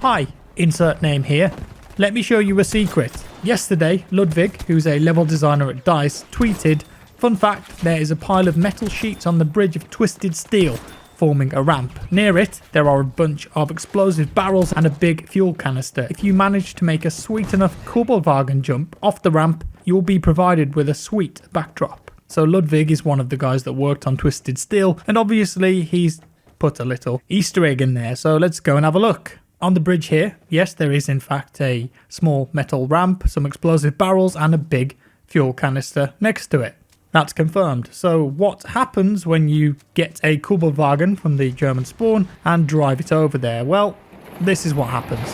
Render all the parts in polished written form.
Hi, insert name here. Let me show you a secret. Yesterday, Ludwig, who's a level designer at DICE, tweeted, "Fun fact, there is a pile of metal sheets on the bridge of twisted steel, forming a ramp. Near it, there are a bunch of explosive barrels and a big fuel canister. If you manage to make a sweet enough Kurbelwagen jump off the ramp, you will be provided with a sweet backdrop." So Ludwig is one of the guys that worked on Twisted Steel, and obviously he's put a little Easter egg in there, so let's go and have a look. On the bridge here, yes, there is in fact a small metal ramp, some explosive barrels and a big fuel canister next to it. That's confirmed. So what happens when you get a Kurbelwagen from the German spawn and drive it over there? Well, this is what happens.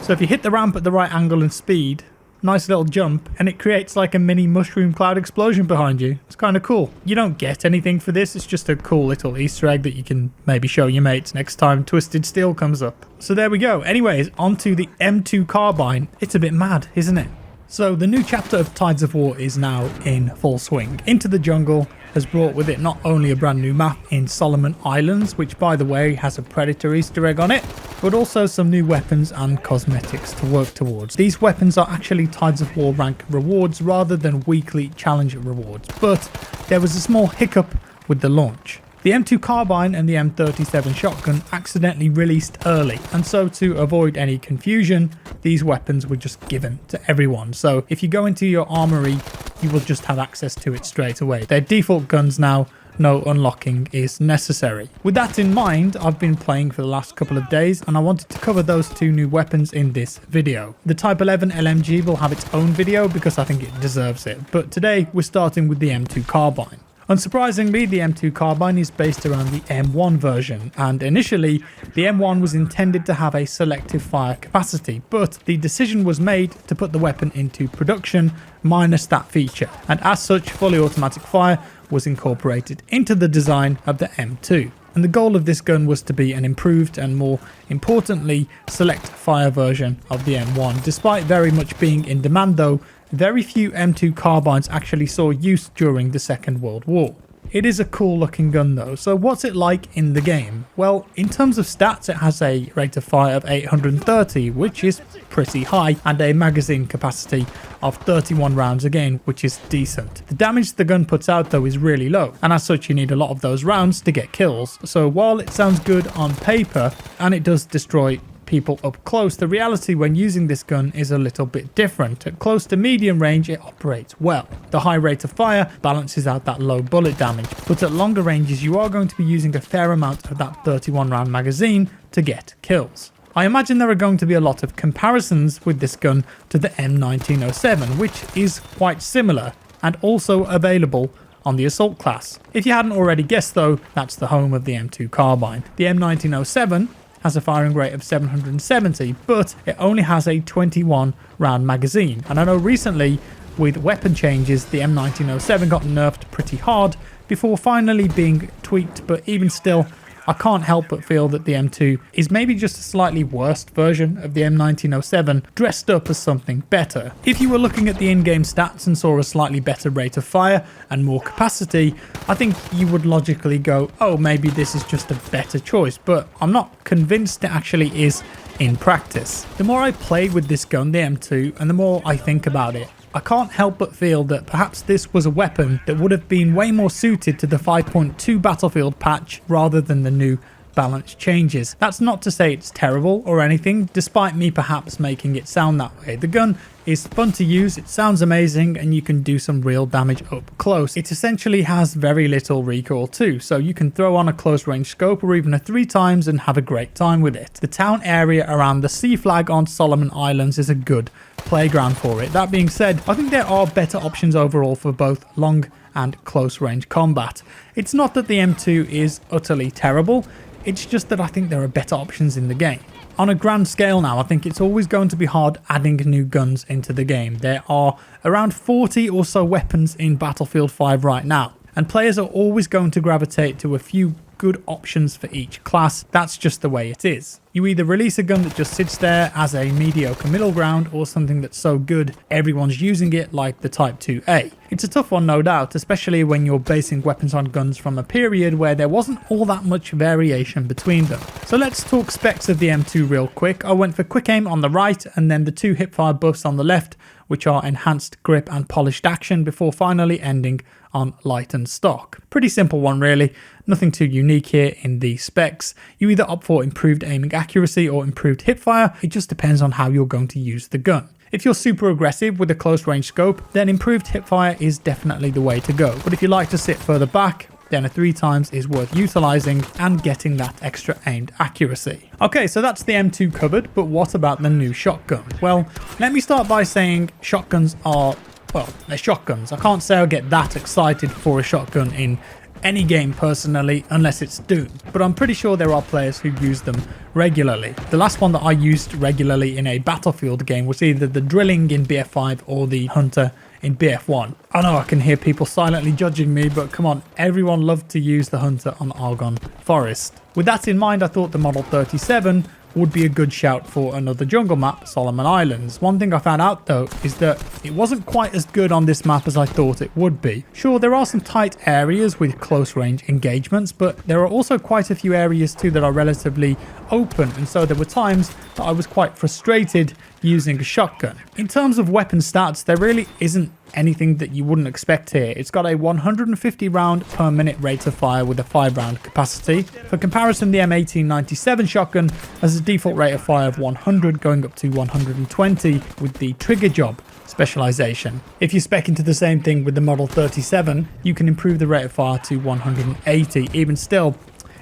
So if you hit the ramp at the right angle and speed, nice little jump, and it creates like a mini mushroom cloud explosion behind you. It's kind of cool. You don't get anything for this, it's just a cool little Easter egg that you can maybe show your mates next time Twisted Steel comes up. So there we go. Anyways, onto the M2 Carbine. It's a bit mad, isn't it? So the new chapter of Tides of War is now in full swing. Into the Jungle has brought with it not only a brand new map in Solomon Islands, which by the way has a Predator Easter egg on it, but also some new weapons and cosmetics to work towards. These weapons are actually Tides of War rank rewards rather than weekly challenge rewards, but there was a small hiccup with the launch. The M2 Carbine and the M37 shotgun accidentally released early, and so to avoid any confusion, these weapons were just given to everyone. So if you go into your armory, you will just have access to it straight away. They're default guns now, no unlocking is necessary. With that in mind, I've been playing for the last couple of days and I wanted to cover those two new weapons in this video. The Type 11 LMG will have its own video because I think it deserves it, but today we're starting with the M2 Carbine. Unsurprisingly, the M2 Carbine is based around the M1 version, and initially the M1 was intended to have a selective fire capacity, but the decision was made to put the weapon into production minus that feature, and as such fully automatic fire was incorporated into the design of the M2. And the goal of this gun was to be an improved and more importantly select fire version of the M1. Despite very much being in demand though, very few M2 carbines actually saw use during the Second World War. It is a cool looking gun though, so what's it like in the game? Well, in terms of stats it has a rate of fire of 830, which is pretty high, and a magazine capacity of 31 rounds again, which is decent. The damage the gun puts out though is really low, and as such you need a lot of those rounds to get kills. So while it sounds good on paper, and it does destroy people up close, the reality when using this gun is a little bit different. At close to medium range it operates well. The high rate of fire balances out that low bullet damage, but at longer ranges you are going to be using a fair amount of that 31 round magazine to get kills. I imagine there are going to be a lot of comparisons with this gun to the M1907, which is quite similar and also available on the assault class. If you hadn't already guessed though, that's the home of the M2 Carbine. The M1907 has a firing rate of 770, but it only has a 21 round magazine. And I know recently with weapon changes the M1907 got nerfed pretty hard before finally being tweaked, but even still I can't help but feel that the M2 is maybe just a slightly worse version of the M1907 dressed up as something better. If you were looking at the in-game stats and saw a slightly better rate of fire and more capacity, I think you would logically go, oh, maybe this is just a better choice, but I'm not convinced it actually is in practice. The more I play with this gun, the M2, and the more I think about it, I can't help but feel that perhaps this was a weapon that would have been way more suited to the 5.2 Battlefield patch rather than the new balance changes. That's not to say it's terrible or anything, despite me perhaps making it sound that way. The gun is fun to use, it sounds amazing, and you can do some real damage up close. It essentially has very little recoil too, so you can throw on a close range scope or even a 3 times and have a great time with it. The town area around the sea flag on Solomon Islands is a good playground for it. That being said, I think there are better options overall for both long and close range combat. It's not that the M2 is utterly terrible, it's just that I think there are better options in the game. On a grand scale now, I think it's always going to be hard adding new guns into the game. There are around 40 or so weapons in Battlefield 5 right now, and players are always going to gravitate to a few good options for each class. That's just the way it is. You either release a gun that just sits there as a mediocre middle ground, or something that's so good everyone's using it, like the Type 2A. It's a tough one, no doubt, especially when you're basing weapons on guns from a period where there wasn't all that much variation between them. So let's talk specs of the M2 real quick. I went for quick aim on the right, and then the 2 hipfire buffs on the left, which are enhanced grip and polished action, before finally ending on light and stock. Pretty simple one really, nothing too unique here in the specs. You either opt for improved aiming accuracy or improved hipfire, it just depends on how you're going to use the gun. If you're super aggressive with a close range scope, then improved hipfire is definitely the way to go. But if you like to sit further back, then a 3x is worth utilizing and getting that extra aimed accuracy. Okay, so that's the M2 covered, but what about the new shotgun? Well, let me start by saying shotguns are, well, they're shotguns. I can't say I get that excited for a shotgun in any game personally, unless it's Doom, but I'm pretty sure there are players who use them regularly. The last one that I used regularly in a Battlefield game was either the drilling in BF5 or the hunter in BF1. I know I can hear people silently judging me, but come on, everyone loved to use the hunter on Argonne Forest. With that in mind, I thought the Model 37 would be a good shout for another jungle map, Solomon Islands. One thing I found out though is that it wasn't quite as good on this map as I thought it would be. Sure, there are some tight areas with close range engagements, but there are also quite a few areas too that are relatively open, and so there were times that I was quite frustrated using a shotgun. In terms of weapon stats, there really isn't anything that you wouldn't expect here. It's got a 150 round per minute rate of fire with a 5 round capacity. For comparison, the M1897 shotgun has a default rate of fire of 100 going up to 120 with the trigger job specialization. If you spec into the same thing with the Model 37, you can improve the rate of fire to 180. Even still,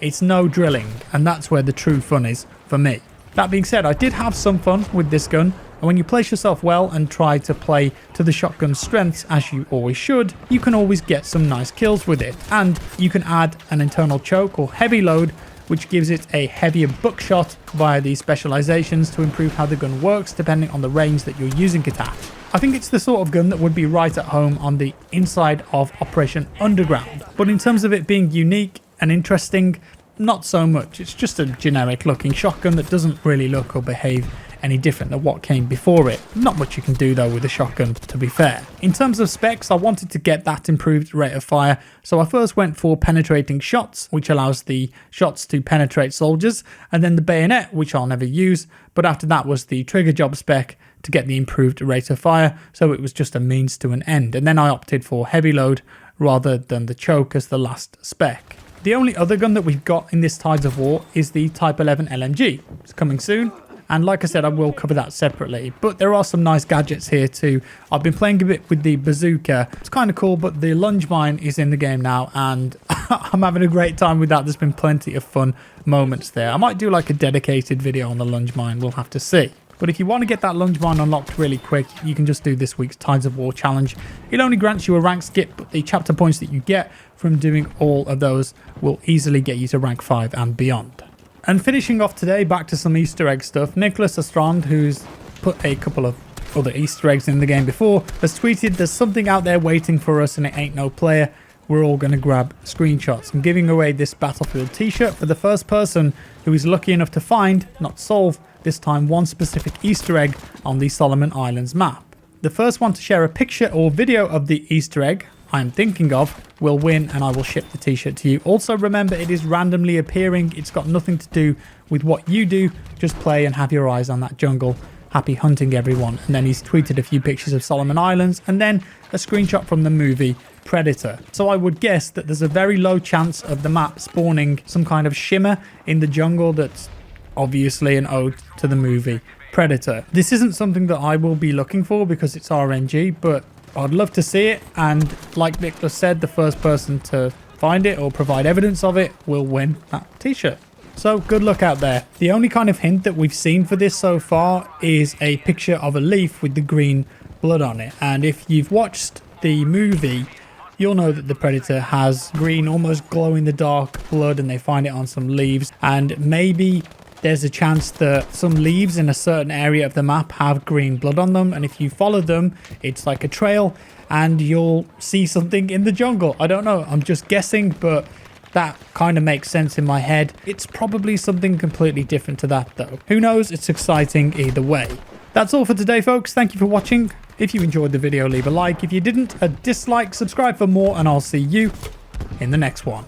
it's no drilling, and that's where the true fun is for me. That being said, I did have some fun with this gun, and when you place yourself well and try to play to the shotgun's strengths, as you always should, you can always get some nice kills with it. And you can add an internal choke or heavy load, which gives it a heavier buckshot via these specializations to improve how the gun works depending on the range that you're using it at. I think it's the sort of gun that would be right at home on the inside of Operation Underground, but in terms of it being unique and interesting, not so much. It's just a generic looking shotgun that doesn't really look or behave any different than what came before it. Not much you can do though with a shotgun, to be fair. In terms of specs, I wanted to get that improved rate of fire, so I first went for penetrating shots, which allows the shots to penetrate soldiers, and then the bayonet, which I'll never use, but after that was the trigger job spec to get the improved rate of fire, so it was just a means to an end, and then I opted for heavy load rather than the choke as the last spec. The only other gun that we've got in this Tides of War is the Type 11 LMG. It's coming soon, and like I said, I will cover that separately, but there are some nice gadgets here too. I've been playing a bit with the bazooka. It's kind of cool, but the lunge mine is in the game now, and I'm having a great time with that. There's been plenty of fun moments there. I might do like a dedicated video on the lunge mine, we'll have to see. But if you want to get that lunge mine unlocked really quick, you can just do this week's Tides of War challenge. It only grants you a rank skip, but the chapter points that you get from doing all of those will easily get you to rank 5 and beyond. And finishing off today, back to some Easter egg stuff. Nicholas Astrand, who's put a couple of other Easter eggs in the game before, has tweeted, "There's something out there waiting for us and it ain't no player. We're all going to grab screenshots." I'm giving away this Battlefield t-shirt for the first person who is lucky enough to find, not solve, this time one specific Easter egg on the Solomon Islands map. The first one to share a picture or video of the Easter egg I'm thinking of will win, and I will ship the t-shirt to you. Also remember, it is randomly appearing. It's got nothing to do with what you do. Just play and have your eyes on that jungle. Happy hunting, everyone. And then he's tweeted a few pictures of Solomon Islands and then a screenshot from the movie Predator. So I would guess that there's a very low chance of the map spawning some kind of shimmer in the jungle that's obviously an ode to the movie Predator. This isn't something that I will be looking for because it's RNG, but I'd love to see it, and like Nicholas said, the first person to find it or provide evidence of it will win that t-shirt. So good luck out there. The only kind of hint that we've seen for this so far is a picture of a leaf with the green blood on it, and if you've watched the movie, you'll know that the Predator has green, almost glow-in-the-dark blood, and they find it on some leaves, and maybe there's a chance that some leaves in a certain area of the map have green blood on them, and if you follow them, it's like a trail and you'll see something in the jungle. I don't know, I'm just guessing, but That kind of makes sense in my head. It's probably something completely different to that though. Who knows? It's exciting either way. That's all for today, folks. Thank you for watching. If you enjoyed the video, leave a like. If you didn't, a dislike. Subscribe for more, and I'll see you in the next one.